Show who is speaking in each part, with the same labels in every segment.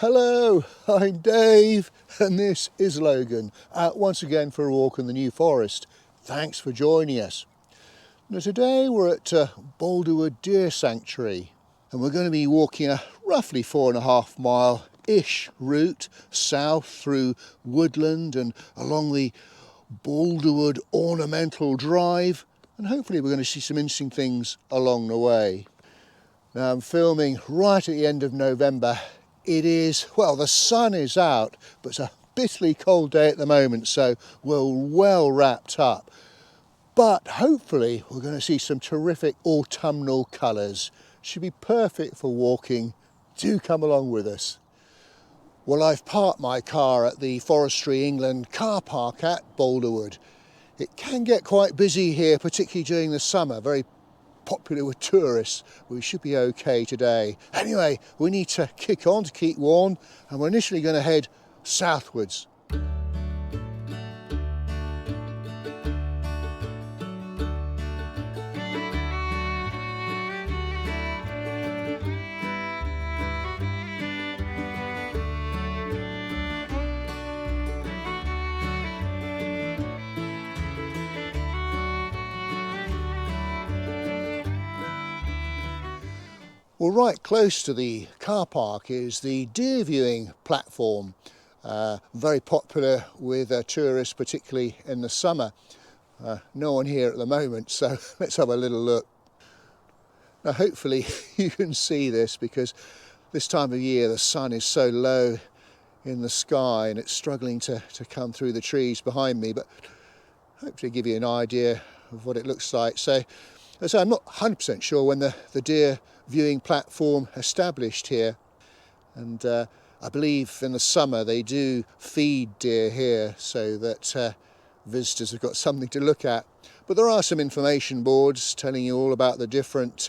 Speaker 1: Hello, I'm Dave and this is Logan, out once again for a walk in the New Forest. Thanks for joining us. Now today we're at Bolderwood Deer Sanctuary and we're going to be walking a roughly 4.5 mile-ish route south through woodland and along the Bolderwood Ornamental Drive, and hopefully we're going to see some interesting things along the way. Now I'm filming right at the end of November. It is, well, the sun is out, but it's a bitterly cold day at the moment, so we're well wrapped up. But hopefully we're going to see some terrific autumnal colours. Should be perfect for walking. Do come along with us. Well, I've parked my car at the Forestry England car park at Bolderwood. It can get quite busy here, particularly during the summer, very popular with tourists. We should be okay today. Anyway, we need to kick on to keep warm, and we're initially going to head southwards. Well, right close to the car park is the deer viewing platform, very popular with tourists, particularly in the summer. No one here at the moment, so let's have a little look. Now hopefully you can see this, because this time of year the sun is so low in the sky and it's struggling to come through the trees behind me, but hopefully give you an idea of what it looks like. So I'm not 100% sure when the deer viewing platform established here, and I believe in the summer they do feed deer here so that visitors have got something to look at. But there are some information boards telling you all about the different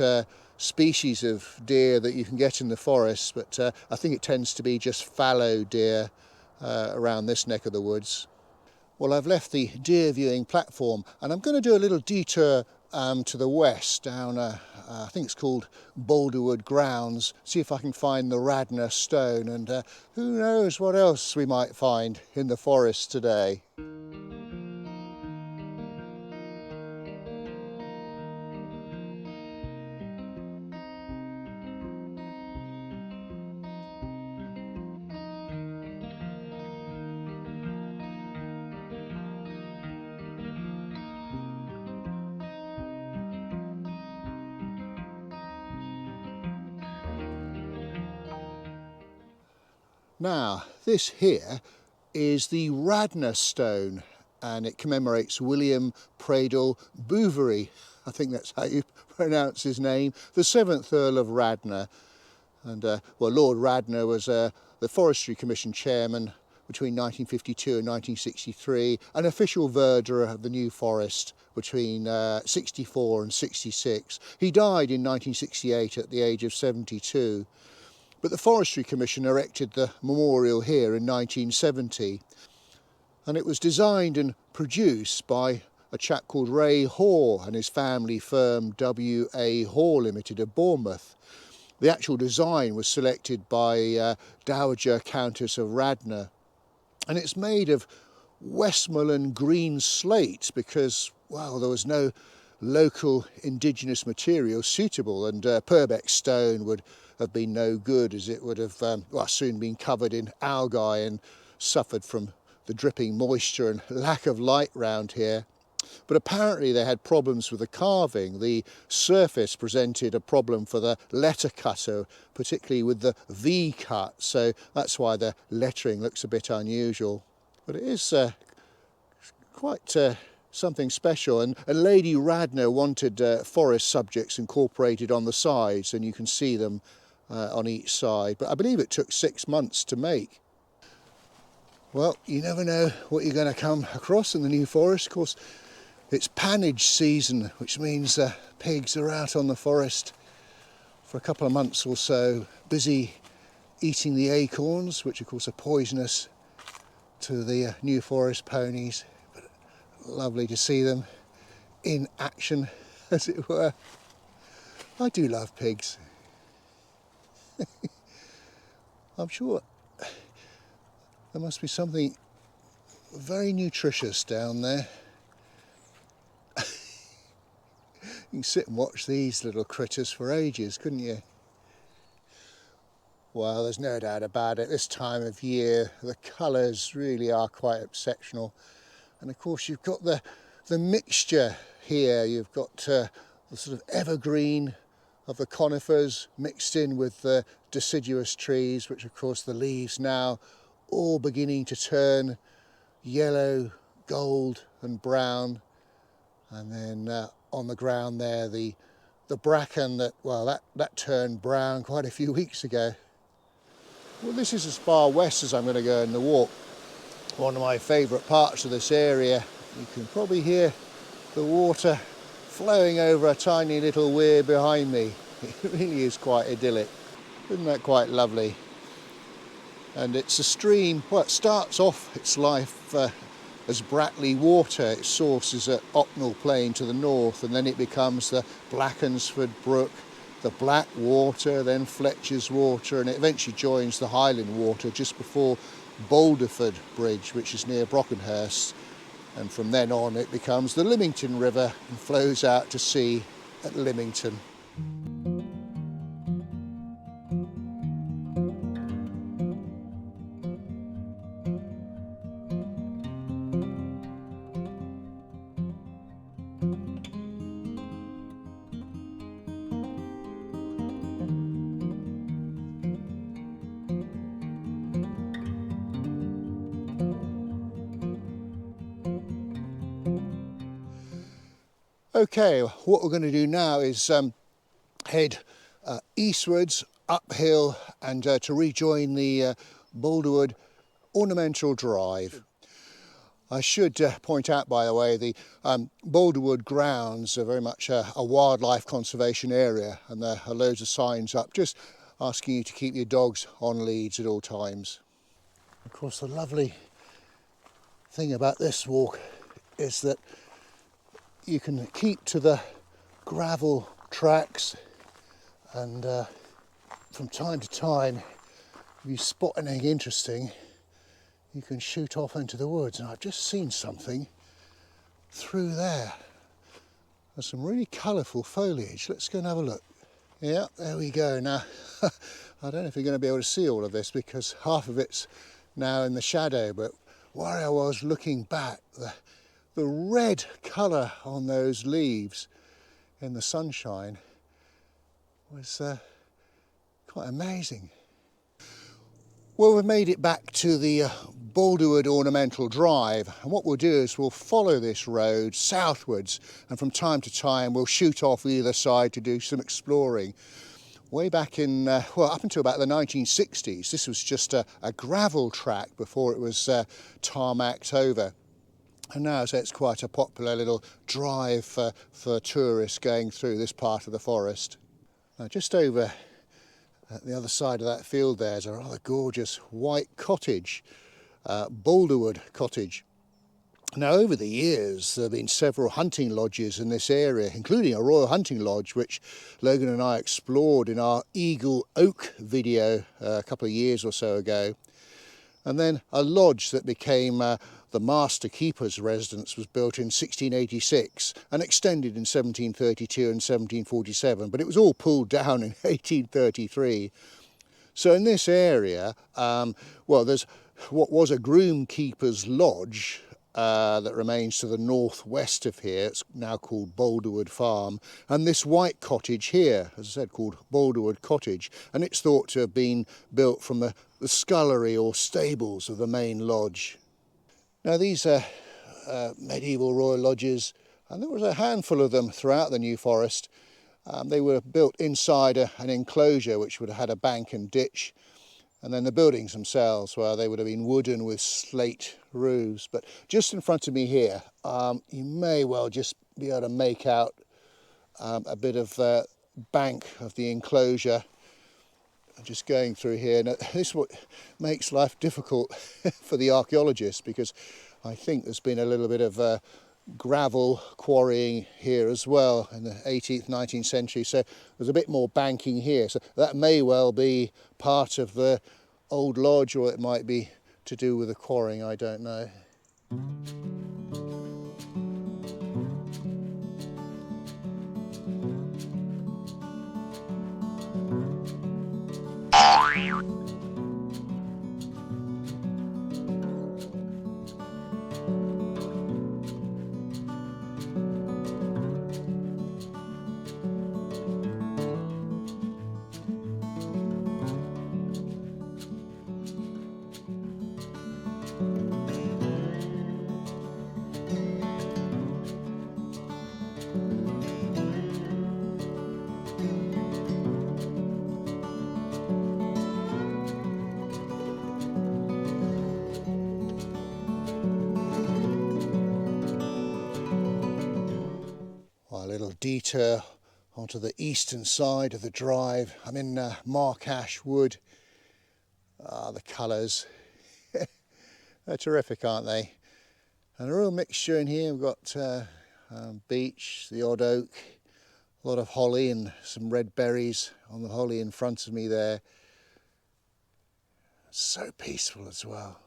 Speaker 1: species of deer that you can get in the forest, but I think it tends to be just fallow deer around this neck of the woods. Well, I've left the deer viewing platform and I'm going to do a little detour to the west down I think it's called Bolderwood Grounds, see if I can find the Radnor Stone, and who knows what else we might find in the forest today. Now, this here is the Radnor Stone, and it commemorates William Pradle Bouverie, I think that's how you pronounce his name, the 7th Earl of Radnor. And well, Lord Radnor was the Forestry Commission chairman between 1952 and 1963, an official verderer of the New Forest between 64 and 66. He died in 1968 at the age of 72. But the Forestry Commission erected the memorial here in 1970, and it was designed and produced by a chap called Ray Hoare and his family firm W.A. Hoare Limited of Bournemouth. The actual design was selected by Dowager Countess of Radnor, and it's made of Westmoreland green slate because, well, there was no local indigenous material suitable, and Purbeck stone would have been no good, as it would have soon been covered in algae and suffered from the dripping moisture and lack of light round here. But apparently they had problems with the carving. The surface presented a problem for the letter cutter, particularly with the V cut, so that's why the lettering looks a bit unusual. But it is quite something special, and Lady Radnor wanted forest subjects incorporated on the sides, and you can see them on each side, but I believe it took 6 months to make. Well, you never know what you're going to come across in the New Forest. Of course, it's Pannage season, which means pigs are out on the forest for a couple of months or so, busy eating the acorns, which of course are poisonous to the New Forest ponies. But lovely to see them in action, as it were. I do love pigs. I'm sure There must be something very nutritious down there. You can sit and watch these little critters for ages, couldn't you? Well, there's no doubt about it, this time of year the colours really are quite exceptional. And of course you've got the mixture here. You've got the sort of evergreen of the conifers mixed in with the deciduous trees, which of course the leaves now all beginning to turn yellow, gold and brown. And then on the ground there, the bracken that turned brown quite a few weeks ago. Well, this is as far west as I'm going to go in the walk. One of my favourite parts of this area. You can probably hear the water flowing over a tiny little weir behind me. It really is quite idyllic. Isn't that quite lovely? And it's a stream, well, it starts off its life as Bratley Water. Its source is at Autumnal Plain to the north, and then it becomes the Blackensford Brook, the Black Water, then Fletcher's Water, and it eventually joins the Highland Water just before Bolderwood Bridge, which is near Brockenhurst. And from then on it becomes the Lymington River and flows out to sea at Lymington. Okay, what we're going to do now is head eastwards, uphill, and to rejoin the Bolderwood Ornamental Drive. I should point out, by the way, the Bolderwood Grounds are very much a wildlife conservation area, and there are loads of signs up just asking you to keep your dogs on leads at all times. Of course, the lovely thing about this walk is that you can keep to the gravel tracks, and from time to time, if you spot anything interesting, you can shoot off into the woods. And I've just seen something through there. There's some really colourful foliage. Let's go and have a look. Yeah, there we go. Now, I don't know if you're going to be able to see all of this because half of it's now in the shadow, but where I was looking back, the red colour on those leaves in the sunshine was quite amazing. Well, we've made it back to the Bolderwood Ornamental Drive, and what we'll do is we'll follow this road southwards, and from time to time we'll shoot off either side to do some exploring. Way back in, well, up until about the 1960s, this was just a gravel track before it was tarmacked over. And now so it's quite a popular little drive for tourists going through this part of the forest. Now, just over at the other side of that field there's a rather gorgeous white cottage, Bolderwood Cottage. Now, over the years there have been several hunting lodges in this area, including a royal hunting lodge which Logan and I explored in our Eagle Oak video a couple of years or so ago. And then a lodge that became the Master Keeper's residence was built in 1686 and extended in 1732 and 1747, but it was all pulled down in 1833. So in this area, well, there's what was a groomkeeper's lodge that remains to the northwest of here. It's now called Bolderwood Farm, and this white cottage here, as I said, called Bolderwood Cottage, and it's thought to have been built from the scullery or stables of the main lodge. Now, these are medieval royal lodges, and there was a handful of them throughout the New Forest. They were built inside an enclosure which would have had a bank and ditch, and then the buildings themselves, well, they would have been wooden with slate roofs. But just in front of me here, you may well just be able to make out a bit of bank of the enclosure. Just going through here, now, this is what makes life difficult for the archaeologists, because I think there's been a little bit of gravel quarrying here as well in the 18th, 19th century, so there's a bit more banking here, so that may well be part of the old lodge, or it might be to do with the quarrying, I don't know. A little detour onto the eastern side of the drive. I'm in Mark Ash Wood. The colours, they're terrific, aren't they? And a real mixture in here. We've got beech, the odd oak, a lot of holly and some red berries on the holly in front of me there. So peaceful as well.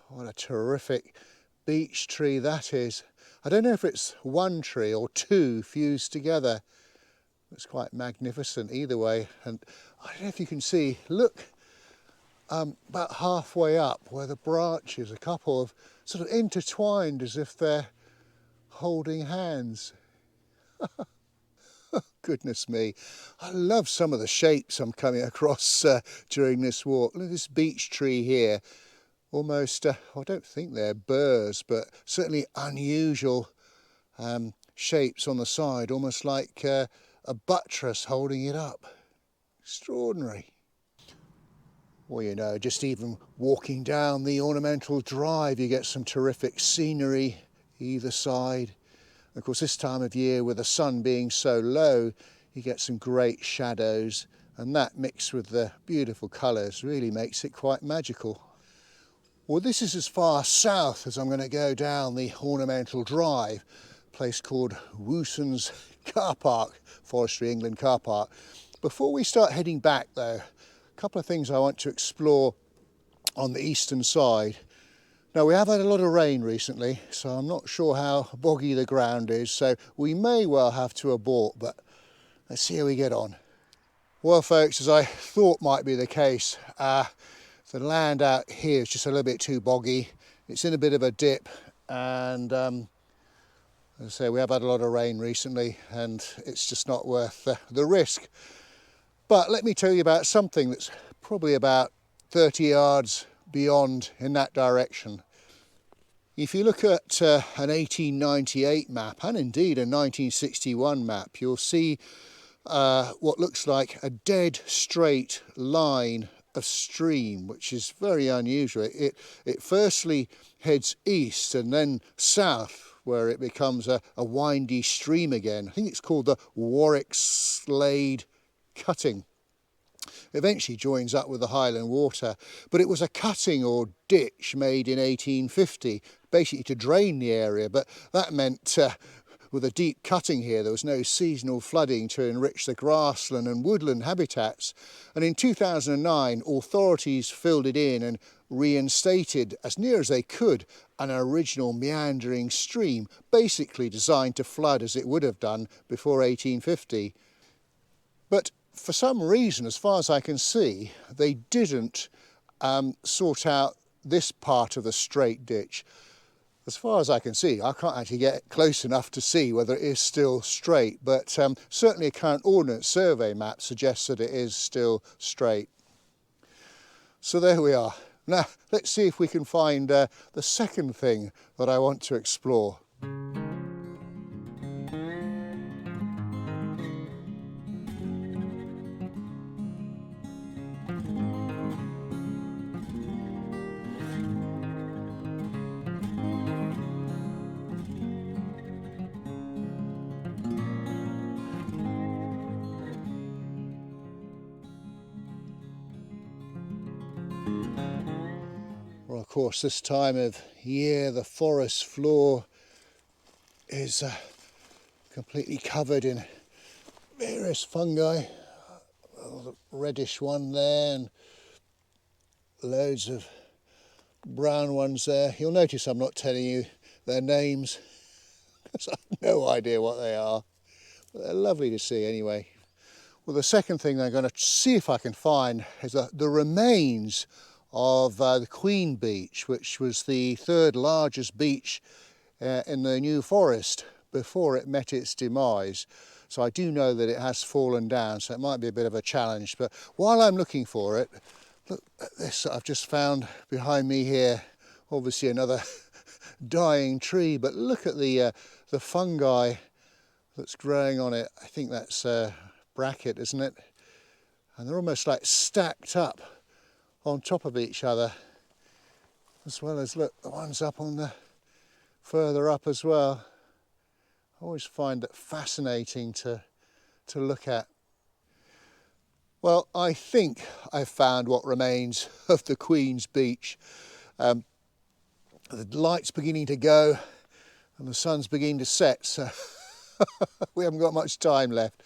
Speaker 1: What a terrific beech tree that is. I don't know if it's one tree or two fused together. It's quite magnificent either way. And I don't know if you can see, look, about halfway up where the branches, a couple of sort of intertwined as if they're holding hands. Goodness me. I love some of the shapes I'm coming across during this walk. Look at this beech tree here. Almost, I don't think they're burrs, but certainly unusual shapes on the side, almost like a buttress holding it up. Extraordinary. Well, you know, just even walking down the Ornamental Drive, you get some terrific scenery either side. Of course, this time of year, with the sun being so low, you get some great shadows, and that mixed with the beautiful colours really makes it quite magical. Well, this is as far south as I'm going to go down the Ornamental Drive, a place called Wooson's Car Park, Forestry England car park. Before we start heading back though, a couple of things I want to explore on the eastern side. Now, we have had a lot of rain recently, so I'm not sure how boggy the ground is, so we may well have to abort, but let's see how we get on. Well, folks, as I thought might be the case, the land out here is just a little bit too boggy. It's in a bit of a dip, and as I say, we have had a lot of rain recently, and it's just not worth the risk. But let me tell you about something that's probably about 30 yards beyond in that direction. If you look at an 1898 map, and indeed a 1961 map, you'll see what looks like a dead straight line of stream, which is very unusual. It firstly heads east and then south, where it becomes a windy stream again. I think it's called the Warwick Slade Cutting. Eventually joins up with the Highland Water, but it was a cutting or ditch made in 1850, basically to drain the area, but that meant with a deep cutting here, there was no seasonal flooding to enrich the grassland and woodland habitats. And in 2009, authorities filled it in and reinstated, as near as they could, an original meandering stream, basically designed to flood as it would have done before 1850. But for some reason, as far as I can see, they didn't sort out this part of the straight ditch. As far as I can see, I can't actually get close enough to see whether it is still straight, but certainly a current Ordnance Survey map suggests that it is still straight. So there we are. Now, let's see if we can find the second thing that I want to explore. Well, of course, this time of year the forest floor is completely covered in various fungi. The reddish one there and loads of brown ones there. You'll notice I'm not telling you their names because I have no idea what they are, but they're lovely to see anyway. Well, the second thing I'm going to see if I can find is the remains of the Queen Beech, which was the third largest beech in the New Forest before it met its demise. So I do know that it has fallen down, so it might be a bit of a challenge. But while I'm looking for it, look at this I've just found behind me here. Obviously another dying tree, but look at the fungi that's growing on it. I think that's bracket, isn't it? And they're almost like stacked up on top of each other, as well as, look, the ones up on the further up as well. I always find it fascinating to look at. Well, I think I've found what remains of the Queen's Beech. The light's beginning to go and the sun's beginning to set, so we haven't got much time left.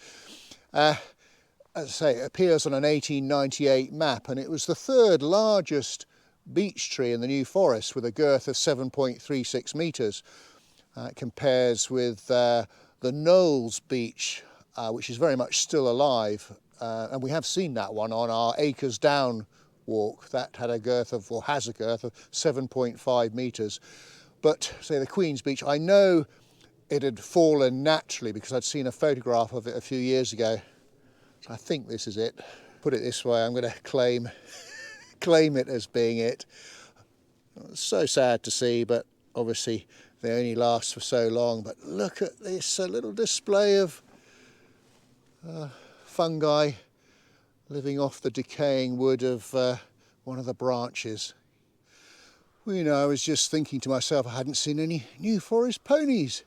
Speaker 1: As I say, it appears on an 1898 map, and it was the third largest beech tree in the New Forest with a girth of 7.36 metres. It compares with the Knowles beech, which is very much still alive, and we have seen that one on our Acres Down walk. That had a girth of, or has a girth of 7.5 metres. But say the Queen's Beech, I know it had fallen naturally because I'd seen a photograph of it a few years ago. So I think this is it. Put it this way, I'm going to claim it as being it. It's so sad to see, but obviously they only last for so long. But look at this, a little display of fungi living off the decaying wood of one of the branches. Well, you know, I was just thinking to myself, I hadn't seen any New Forest ponies.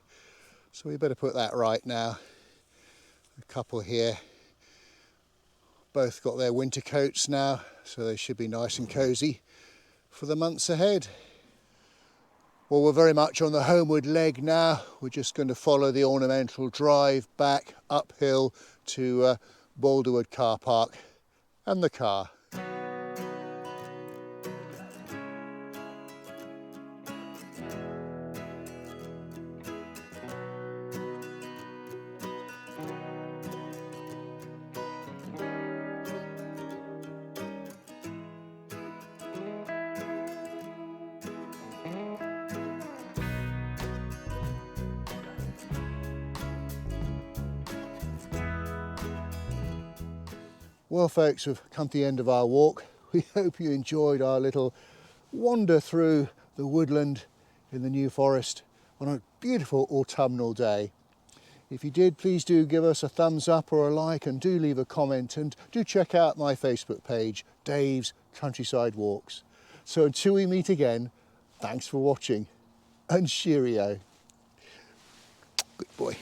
Speaker 1: So we better put that right now. A couple here. Both got their winter coats now, so they should be nice and cosy for the months ahead. Well, we're very much on the homeward leg now. We're just going to follow the Ornamental Drive back uphill to Bolderwood car park and the car. Well folks, we've come to the end of our walk. We hope you enjoyed our little wander through the woodland in the New Forest on a beautiful autumnal day. If you did, please do give us a thumbs up or a like, and do leave a comment, and do check out my Facebook page, Dave's Countryside Walks. So until we meet again, thanks for watching and cheerio. Good boy.